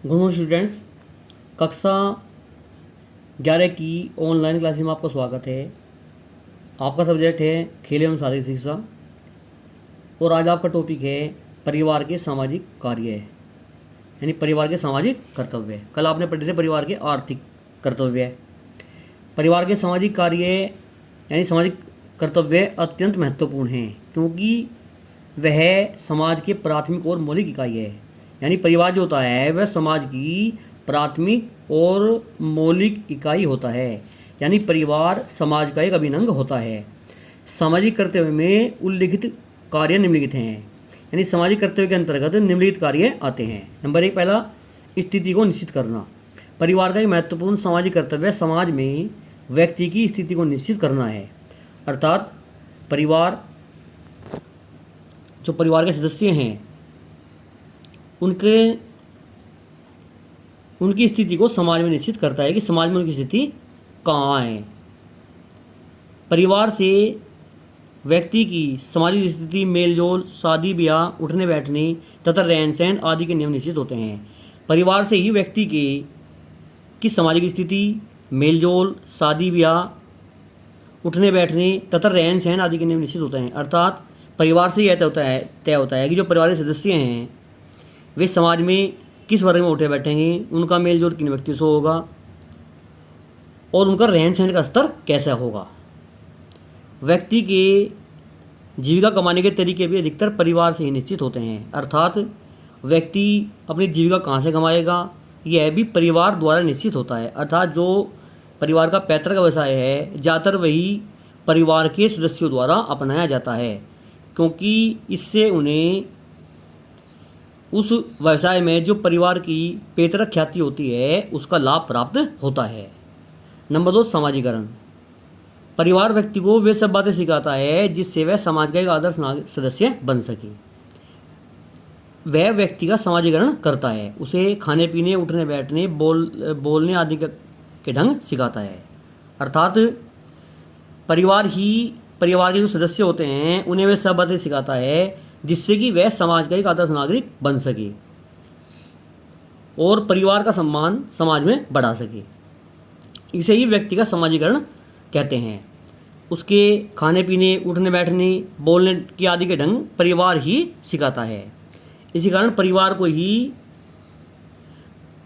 Good morning students. कक्षा 11 की online class में आपका स्वागत है। आपका सब्जेक्ट है खेल एवं शारीरिक शिक्षा और आज आपका टॉपिक है परिवार के सामाजिक कार्य, यानी परिवार के सामाजिक कर्तव्य। कल आपने पढ़े थे परिवार के आर्थिक कर्तव्य। परिवार के सामाजिक कार्य यानी सामाजिक कर्तव्य अत्यंत महत्वपूर्ण हैं क्योंकि वह समाज के प्राथमिक और मौलिक इकाई है। यानी परिवार जो होता है वह समाज की प्राथमिक और मौलिक इकाई होता है। यानी परिवार समाज का एक अभिन्न अंग होता है। सामाजिक कर्तव्य में उल्लिखित कार्य निम्नलिखित हैं, यानी सामाजिक कर्तव्य के अंतर्गत निम्नलिखित कार्य आते हैं। नंबर 1, पहला स्थिति को निश्चित करना। परिवार का एक महत्वपूर्ण सामाजिक कर्तव्य समाज में व्यक्ति की स्थिति को निश्चित करना है। अर्थात परिवार जो परिवार के सदस्य हैं उनकी स्थिति को समाज में निश्चित करता है कि समाज में उनकी स्थिति कहाँ है। परिवार से व्यक्ति की सामाजिक स्थिति, मेलजोल, शादी ब्याह, उठने बैठने तथा रहन सहन आदि के नियम निश्चित होते हैं। परिवार से ही व्यक्ति की सामाजिक स्थिति, मेलजोल, शादी ब्याह, उठने बैठने तथा रहन सहन आदि के नियम निश्चित होते हैं। अर्थात परिवार से यह तय होता है कि जो परिवार के सदस्य हैं वे समाज में किस वर्ग में उठे बैठेंगे, उनका मेलजोल किन व्यक्तियों से होगा और उनका रहन सहन का स्तर कैसा होगा। व्यक्ति के जीविका कमाने के तरीके भी अधिकतर परिवार से ही निश्चित होते हैं। अर्थात व्यक्ति अपनी जीविका कहाँ से कमाएगा यह भी परिवार द्वारा निश्चित होता है। अर्थात जो परिवार का पैतृक व्यवसाय है ज़्यादातर वही परिवार के सदस्यों द्वारा अपनाया जाता है क्योंकि इससे उन्हें उस व्यवसाय में जो परिवार की पैतृक ख्याति होती है उसका लाभ प्राप्त होता है। नंबर 2, समाजीकरण। परिवार व्यक्ति को वे सब बातें सिखाता है जिससे वह समाज का एक आदर्श सदस्य बन सके। वह व्यक्ति का समाजीकरण करता है, उसे खाने पीने, उठने बैठने, बोलने आदि के ढंग सिखाता है। अर्थात परिवार के जो सदस्य होते हैं उन्हें वह सब बातें सिखाता है जिससे कि वह समाज का एक आदर्श नागरिक बन सके और परिवार का सम्मान समाज में बढ़ा सके। इसे ही व्यक्ति का समाजीकरण कहते हैं। उसके खाने पीने, उठने बैठने, बोलने की आदि के ढंग परिवार ही सिखाता है। इसी कारण परिवार को ही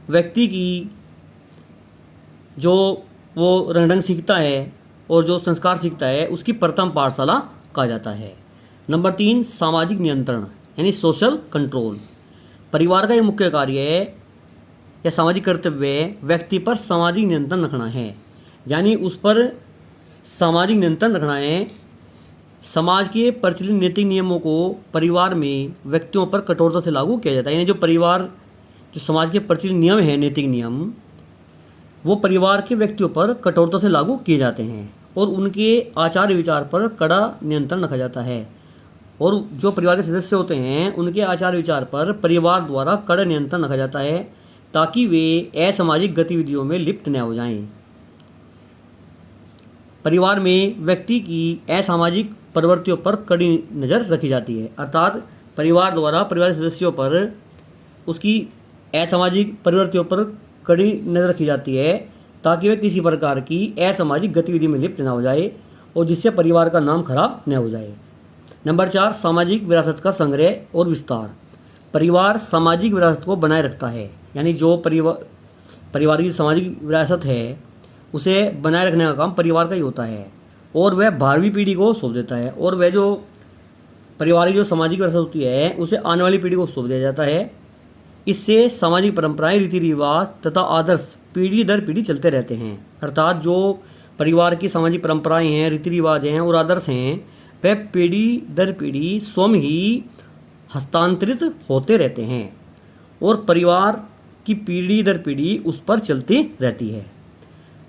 व्यक्ति की जो वो रंग ढंग सीखता है और जो संस्कार सीखता है उसकी प्रथम पाठशाला कहा जाता है। नंबर 3, सामाजिक नियंत्रण यानी सोशल कंट्रोल। परिवार का एक मुख्य कार्य है या सामाजिक कर्तव्य व्यक्ति पर सामाजिक नियंत्रण रखना है, यानी उस पर सामाजिक नियंत्रण रखना है। समाज के प्रचलित नैतिक नियमों को परिवार में व्यक्तियों पर कठोरता से लागू किया जाता है। यानी जो समाज के प्रचलित नियम हैं, नैतिक नियम, वो परिवार के व्यक्तियों पर कठोरता से लागू किए जाते हैं और उनके आचार विचार पर कड़ा नियंत्रण रखा जाता है। और जो परिवार के सदस्य होते हैं उनके आचार विचार पर परिवार द्वारा कड़ा नियंत्रण रखा जाता है ताकि वे असामाजिक गतिविधियों में लिप्त न हो जाएं। परिवार में व्यक्ति की असामाजिक प्रवृत्तियों पर कड़ी नज़र रखी जाती है। अर्थात परिवार द्वारा परिवार के सदस्यों पर उसकी असामाजिक प्रवृत्तियों पर कड़ी नज़र रखी जाती है ताकि वह किसी प्रकार की असामाजिक गतिविधि में लिप्त न हो जाए और जिससे परिवार का नाम खराब न हो जाए। नंबर 4, सामाजिक विरासत का संग्रह और विस्तार। परिवार सामाजिक विरासत को बनाए रखता है, यानी जो परिवार की सामाजिक विरासत है उसे बनाए रखने का काम परिवार का ही होता है और वह 12वीं पीढ़ी को सौंप देता है और वह जो परिवार की जो सामाजिक विरासत होती है उसे आने वाली पीढ़ी को सौंप दिया जाता है। इससे सामाजिक परंपराएं, रीति रिवाज तथा आदर्श पीढ़ी दर पीढ़ी चलते रहते हैं। अर्थात जो परिवार की सामाजिक परंपराएं हैं, रीति रिवाज हैं और आदर्श हैं वह पीढ़ी दर पीढ़ी स्वयं ही हस्तांतरित होते रहते हैं और परिवार की पीढ़ी दर पीढ़ी उस पर चलती रहती है।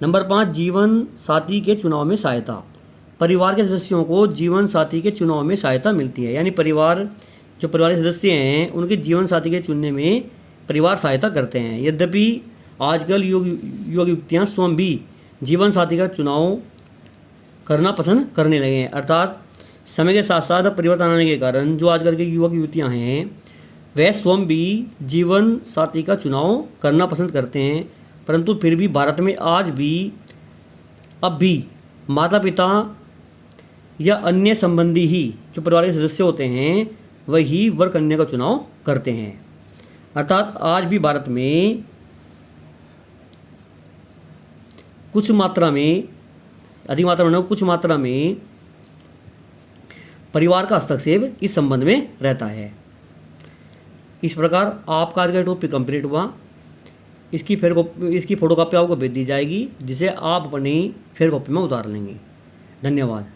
नंबर 5, जीवन साथी के चुनाव में सहायता। परिवार के सदस्यों को जीवन साथी के चुनाव में सहायता मिलती है, यानी परिवार के सदस्य हैं उनके जीवन साथी के चुनने में परिवार सहायता करते हैं। यद्यपि आजकल युवक युवतियाँ स्वयं भी जीवन साथी का चुनाव करना पसंद करने लगे हैं। अर्थात समय के साथ साथ परिवर्तन आने के कारण जो आजकल के युवक युवतियाँ हैं वह स्वयं भी जीवन साथी का चुनाव करना पसंद करते हैं, परंतु फिर भी भारत में आज भी अब भी माता पिता या अन्य संबंधी ही जो परिवार के सदस्य होते हैं वही वर कन्या का चुनाव करते हैं। अर्थात आज भी भारत में कुछ मात्रा में, अधिक मात्रा में, कुछ मात्रा में परिवार का हस्तक्षेप इस संबंध में रहता है। इस प्रकार आपका आज का टॉपिक कंप्लीट हुआ। इसकी फोटोकॉपी आपको भेज दी जाएगी, जिसे आप अपनी फेयर कॉपी में उतार लेंगे। धन्यवाद।